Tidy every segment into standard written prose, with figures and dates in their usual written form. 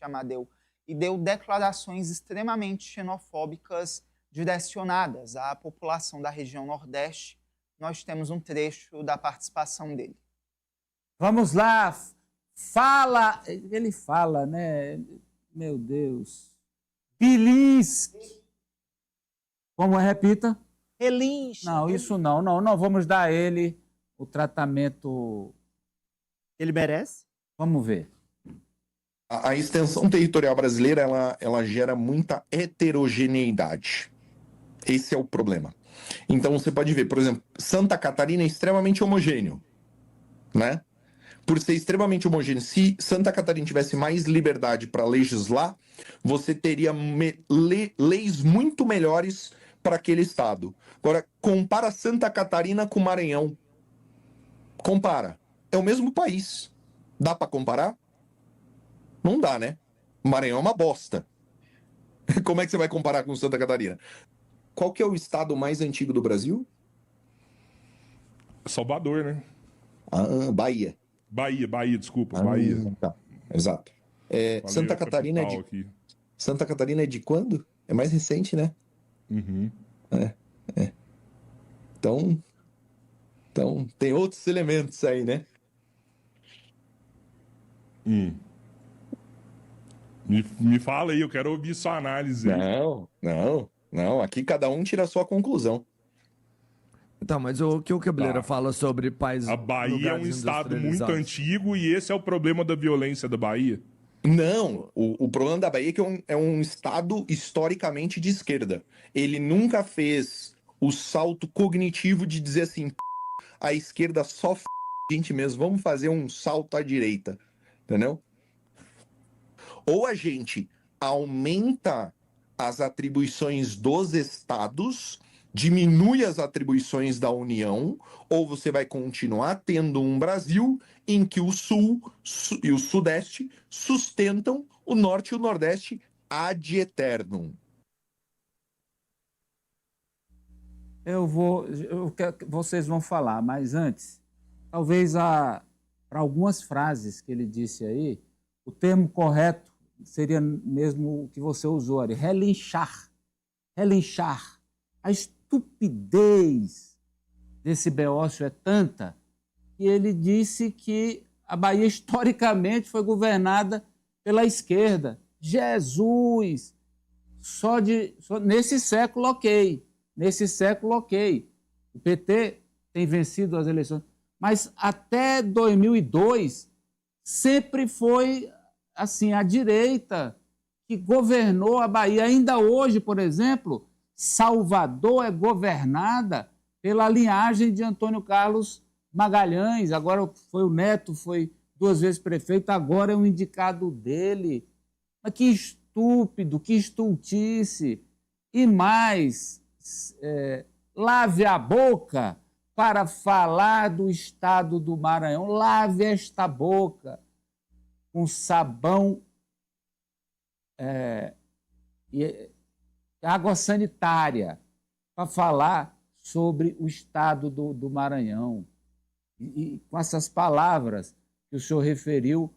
Amadeu, e deu declarações extremamente xenofóbicas direcionadas à população da região Nordeste. Nós temos um trecho da participação dele. Vamos lá, ele fala, né? Meu Deus. Bilinski. Como é? Repita? Relinche. Não, isso não. Não vamos dar a ele o tratamento... Ele merece? Vamos ver. A extensão territorial brasileira, ela gera muita heterogeneidade. Esse é o problema. Então você pode ver, por exemplo, Santa Catarina é extremamente homogêneo, né? Por ser extremamente homogêneo, se Santa Catarina tivesse mais liberdade para legislar, você teria leis muito melhores para aquele estado. Agora, compara Santa Catarina com Maranhão. Compara. É o mesmo país. Dá para comparar? Não dá, né? Maranhão é uma bosta. Como é que você vai comparar com Santa Catarina? Qual que é o estado mais antigo do Brasil? Salvador, né? Bahia. Bahia, desculpa, Bahia. Tá. Exato. Santa Catarina Santa Catarina é de quando? É mais recente, né? Uhum. Então, tem outros elementos aí, né? Me fala aí, eu quero ouvir sua análise aí. Não. Aqui cada um tira a sua conclusão. Tá, mas o que o Cabeleira fala sobre países... A Bahia é um estado muito antigo e esse é o problema da violência da Bahia? Não, o problema da Bahia é que é um estado historicamente de esquerda. Ele nunca fez o salto cognitivo de dizer assim, a esquerda só a gente mesmo, vamos fazer um salto à direita, entendeu? Ou a gente aumenta as atribuições dos estados, diminui as atribuições da União, ou você vai continuar tendo um Brasil em que o Sul e o Sudeste sustentam o Norte e o Nordeste ad eternum. Vocês vão falar, mas antes, talvez para algumas frases que ele disse aí, o termo correto seria mesmo o que você usou ali, relinchar. Relinchar. A estupidez desse Beócio é tanta que ele disse que a Bahia historicamente foi governada pela esquerda. Jesus! Nesse século, ok. Nesse século, ok. O PT tem vencido as eleições. Mas até 2002, sempre foi assim, a direita que governou a Bahia. Ainda hoje, por exemplo, Salvador é governada pela linhagem de Antônio Carlos Magalhães. Agora foi o neto, foi 2 vezes prefeito, agora é um indicado dele. Mas que estúpido, que estultice. E mais, lave a boca para falar do estado do Maranhão. Lave esta boca com sabão e água sanitária para falar sobre o estado do Maranhão. E com essas palavras que o senhor referiu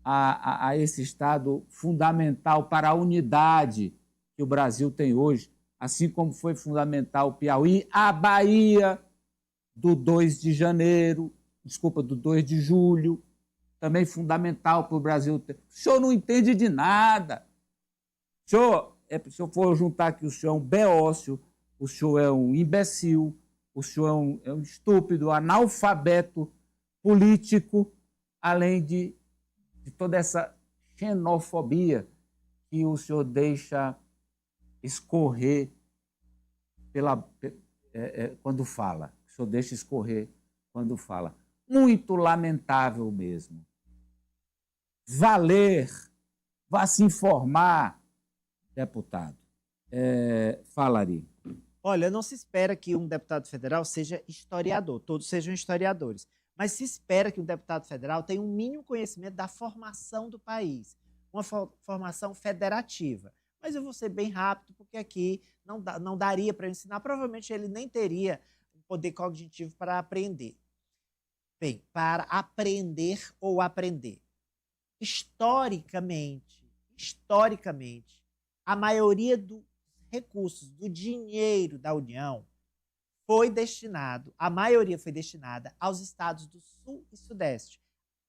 a esse estado fundamental para a unidade que o Brasil tem hoje, assim como foi fundamental o Piauí, a Bahia do 2 de janeiro, do 2 de julho, também fundamental para o Brasil. O senhor não entende de nada. Se eu for juntar aqui, o senhor é um beócio, o senhor é um imbecil, o senhor é um estúpido, analfabeto político, além de toda essa xenofobia que o senhor deixa escorrer quando fala. O senhor deixa escorrer quando fala. Muito lamentável mesmo. Vá se informar, deputado. Fala, Ari. Olha, não se espera que um deputado federal seja historiador, todos sejam historiadores, mas se espera que um deputado federal tenha um mínimo conhecimento da formação do país, uma formação federativa. Mas eu vou ser bem rápido, porque aqui não daria para ensinar, provavelmente ele nem teria um poder cognitivo para aprender. Bem, para aprender ou aprender. Historicamente, historicamente, a maioria dos recursos, do dinheiro da União, a maioria foi destinada aos estados do Sul e Sudeste.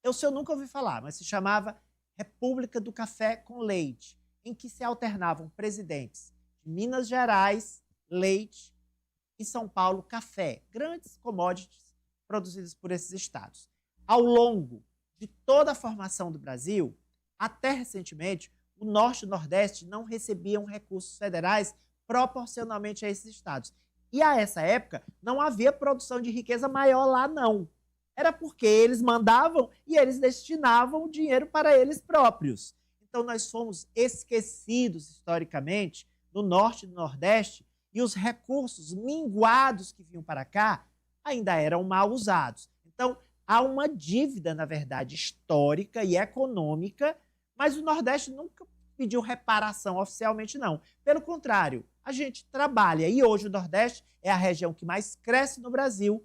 O senhor nunca ouviu falar, mas se chamava República do Café com Leite, em que se alternavam presidentes de Minas Gerais, leite, e São Paulo, café, grandes commodities produzidas por esses estados. Ao longo de toda a formação do Brasil, até recentemente, o Norte e o Nordeste não recebiam recursos federais proporcionalmente a esses estados. E a essa época, não havia produção de riqueza maior lá, não. Era porque eles mandavam e eles destinavam o dinheiro para eles próprios. Então, nós fomos esquecidos, historicamente, no Norte e no Nordeste, e os recursos minguados que vinham para cá ainda eram mal usados. Então, há uma dívida, na verdade, histórica e econômica, mas o Nordeste nunca pediu reparação oficialmente, não. Pelo contrário, a gente trabalha, e hoje o Nordeste é a região que mais cresce no Brasil.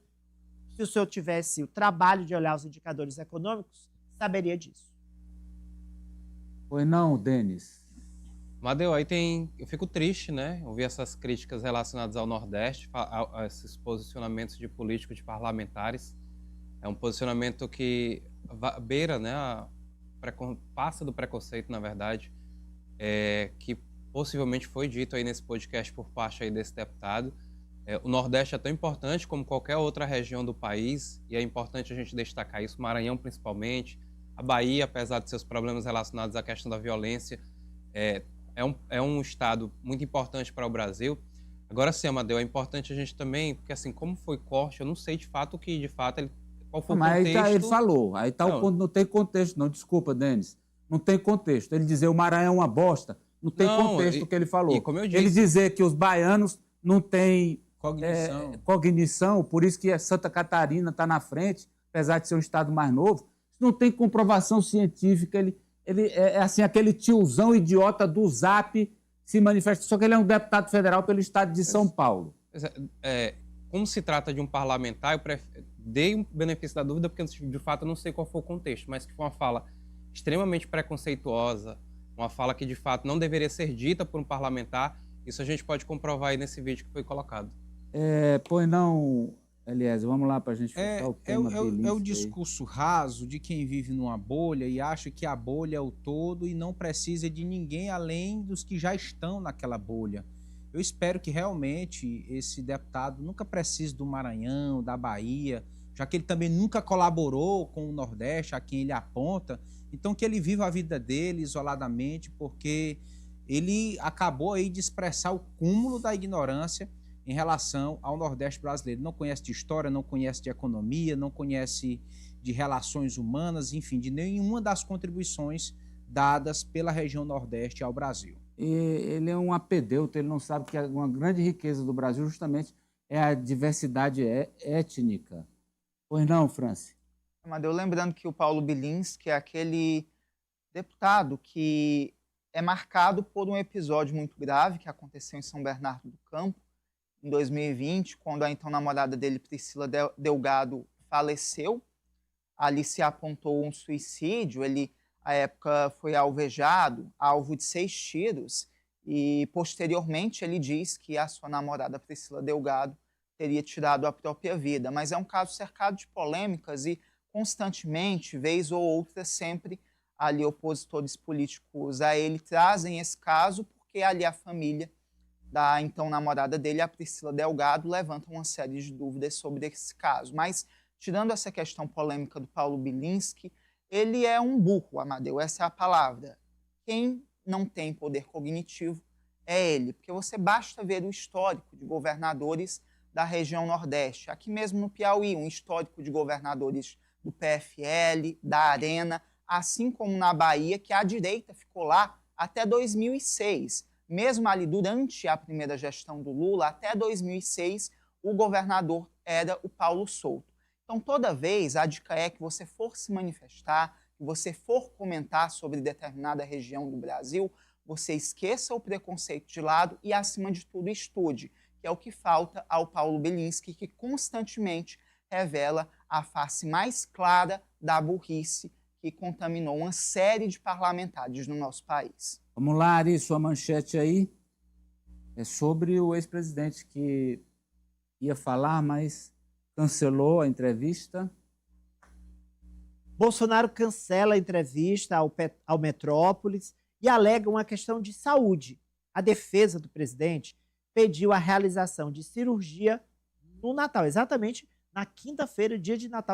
Se o senhor tivesse o trabalho de olhar os indicadores econômicos, saberia disso. Pois não, Denis? Madeu, eu fico triste, né? Ouvir essas críticas relacionadas ao Nordeste, a esses posicionamentos de políticos, de parlamentares. É um posicionamento que beira, né? Passa do preconceito, na verdade, que possivelmente foi dito aí nesse podcast por parte aí desse deputado. O Nordeste é tão importante como qualquer outra região do país, e é importante a gente destacar isso, Maranhão principalmente, a Bahia, apesar de seus problemas relacionados à questão da violência, é um estado muito importante para o Brasil. Agora sim, Amadeu, é importante a gente também, porque assim, como foi corte, eu não sei de fato qual foi o contexto. Mas ele falou, aí tá o ponto, não tem contexto, não, desculpa, Denis, não tem contexto. Ele dizer o Maranhão é uma bosta, não tem contexto o que ele falou. Como eu disse, ele dizer que os baianos não têm cognição, por isso que Santa Catarina está na frente, apesar de ser um estado mais novo, isso não tem comprovação científica. Ele é assim, aquele tiozão idiota do Zap se manifesta, só que ele é um deputado federal pelo estado de São Paulo. Como se trata de um parlamentar, eu dei um benefício da dúvida, porque de fato eu não sei qual foi o contexto, mas que foi uma fala extremamente preconceituosa, uma fala que de fato não deveria ser dita por um parlamentar. Isso a gente pode comprovar aí nesse vídeo que foi colocado. Pois não, Eliezer, vamos lá para a gente fechar o tema. É o discurso raso de quem vive numa bolha e acha que a bolha é o todo e não precisa de ninguém além dos que já estão naquela bolha. Eu espero que realmente esse deputado nunca precise do Maranhão, da Bahia, já que ele também nunca colaborou com o Nordeste, a quem ele aponta. Então que ele viva a vida dele isoladamente, porque ele acabou aí de expressar o cúmulo da ignorância em relação ao Nordeste brasileiro. Não conhece de história, não conhece de economia, não conhece de relações humanas, enfim, de nenhuma das contribuições dadas pela região Nordeste ao Brasil. E ele é um apedeuta, ele não sabe que uma grande riqueza do Brasil justamente é a diversidade étnica. Pois não, Franci? Amadeu, lembrando que o Paulo Bilinski é aquele deputado que é marcado por um episódio muito grave que aconteceu em São Bernardo do Campo, em 2020, quando a então namorada dele, Priscila Delgado, faleceu. Ali se apontou um suicídio, ele, à época, foi alvejado, alvo de 6 tiros, e, posteriormente, ele diz que a sua namorada, Priscila Delgado, teria tirado a própria vida. Mas é um caso cercado de polêmicas e, constantemente, vez ou outra, sempre ali opositores políticos a ele trazem esse caso, porque ali a família da então namorada dele, a Priscila Delgado, levanta uma série de dúvidas sobre esse caso. Mas, tirando essa questão polêmica do Paulo Bilinski, ele é um burro, Amadeu, essa é a palavra. Quem não tem poder cognitivo é ele, porque você basta ver o histórico de governadores da região Nordeste. Aqui mesmo no Piauí, um histórico de governadores do PFL, da Arena, assim como na Bahia, que a direita ficou lá até 2006. Mesmo ali durante a primeira gestão do Lula, até 2006, o governador era o Paulo Souto. Então, toda vez, a dica é que você for se manifestar, que você for comentar sobre determinada região do Brasil, você esqueça o preconceito de lado e, acima de tudo, estude, que é o que falta ao Paulo Bilinski, que constantemente revela a face mais clara da burrice, que contaminou uma série de parlamentares no nosso país. Vamos lá, Ari, sua manchete aí. É sobre o ex-presidente que ia falar, mas cancelou a entrevista. Bolsonaro cancela a entrevista ao Metrópolis e alega uma questão de saúde. A defesa do presidente pediu a realização de cirurgia no Natal, exatamente na quinta-feira, dia de Natal